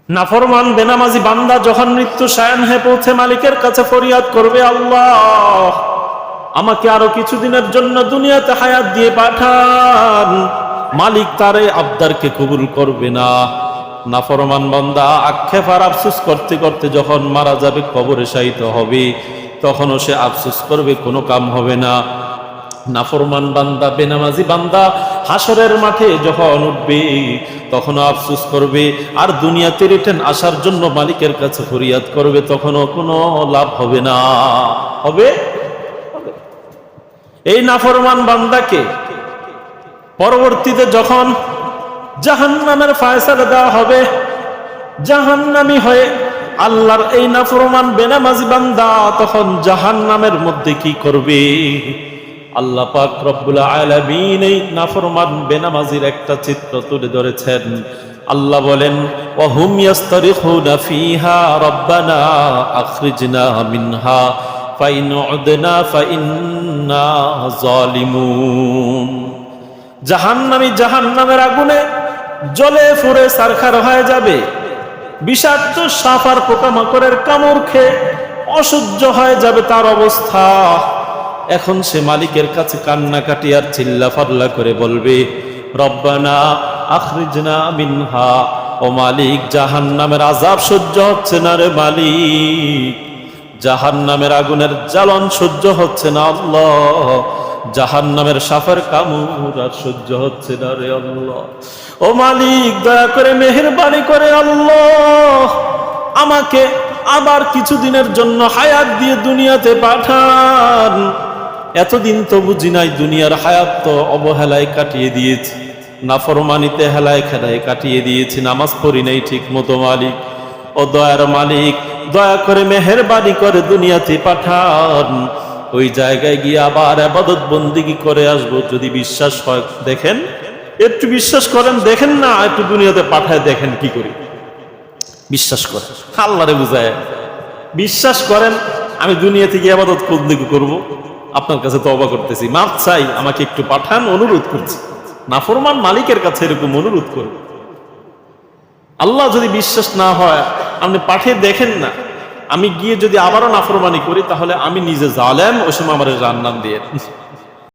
নাফরমান বেনামাজি বান্দা যখন মৃত্যু শায়ান হয়ে পৌঁছে মালিকের কাছে ফরিয়াদ করবে, আল্লাহ আমাকে আরো কিছুদিনের জন্য দুনিয়াতে হায়াত দিয়ে পাঠান, মালিক তার এই আবদারকে কবুল করবে না। নাফরমান বান্দা আক্ষেপ আর আফসোস করতে করতে যখন মারা যাবে, কবরে শায়িত হবে, তখনও সে আফসোস করবে, কোনো কাম হবে না। নাফরমান বান্দা বেনামাজি বান্দা হাসরের মাঠে যখন উঠবে, তখনও আফসোস করবে, আর দুনিয়াতে রিটার্ন আসার জন্য মালিকের কাছে ফরিয়াদ করবে, তখনও কোনো লাভ হবে না। হবে? এই নাফরমান বান্দাকে পরবর্তীতে যখন জাহান্নামের ফায়সালা দেওয়া হবে, জাহান্নামী হয়ে আল্লাহর এই নাফরমান বেনামাজি বান্দা তখন জাহান্নামের মধ্যে কি করবে? আল্লাহ পাক রব্বুল আলামিন এই নাফরমান বেনামাজির একটা চিত্র তুলে ধরেছেন। আল্লাহ বলেন, ওয়া হুম ইয়াস্তারিখুনা ফিহা রব্বানা আখরিজনা মিনহা ফাইন উদনা ফাইন্না যালিমুন। জাহান্নামী জাহান্নামের আগুনে জ্বলে পুড়ে ছারখার হয়ে যাবে, বিষাক্ত সাপ আর পোকামাকড়ের কামড় খেয়ে অসহ্য হয়ে যাবে তার অবস্থা। এখন সে মালিকের কাছে কান্নাকাটি আর চিল্লাফাল্লা করে বলবে, রব্বানা আখরিজনা মিনহা, ও মালিক জাহান্নামের আযাব সহ্য হচ্ছে না রে মালিক, জাহান্নামের আগুনের জ্বালন সহ্য হচ্ছে না আল্লাহ, জাহান্নামের সাপের কামড় আর সহ্য হচ্ছে না রে আল্লাহ। ও মালিক দয়া করে মেহেরবানি করে আল্লাহ আমাকে আবার কিছুদিনের জন্য হায়াত দিয়ে দুনিয়াতে পাঠান। এতদিন তো বুঝি নাই, দুনিয়ার হায়াত তো অবহেলায় কাটিয়ে দিয়েছি, নাফরমানিতে হেলায় খেলায় কাটিয়ে দিয়েছি, নামাজ পড়ি নাই ঠিক মতো। মালিক ও দয়ার মালিক দয়া করে মেহেরবানি করে দুনিয়াতে পাঠান, ওই জায়গায় গিয়ে আবার ইবাদত বন্দেগী করে আসবো। যদি বিশ্বাস হয় দেখেন, একটু বিশ্বাস করেন, দেখেন না একটু দুনিয়াতে পাঠায় দেখেন কি করি। বিশ্বাস করেন, আল্লাহরে বুঝায় বিশ্বাস করেন, আমি দুনিয়া থেকে ইবাদত বন্দেগী করব, আপনার কাছে তওবা করতেছি, মাফ চাই, আমাকে একটু পাঠান, অনুরোধ করছি। নাফরমান মালিকের কাছে এরকম অনুরোধ করব। আল্লাহ যদি বিশ্বাস না হয়, আপনি পাঠিয়ে দেখেন না, আমি গিয়ে যদি আবারও নাফরমানি করি, তাহলে আমি নিজে জালেম, ওই সময় আমার জান্নাত দিয়ে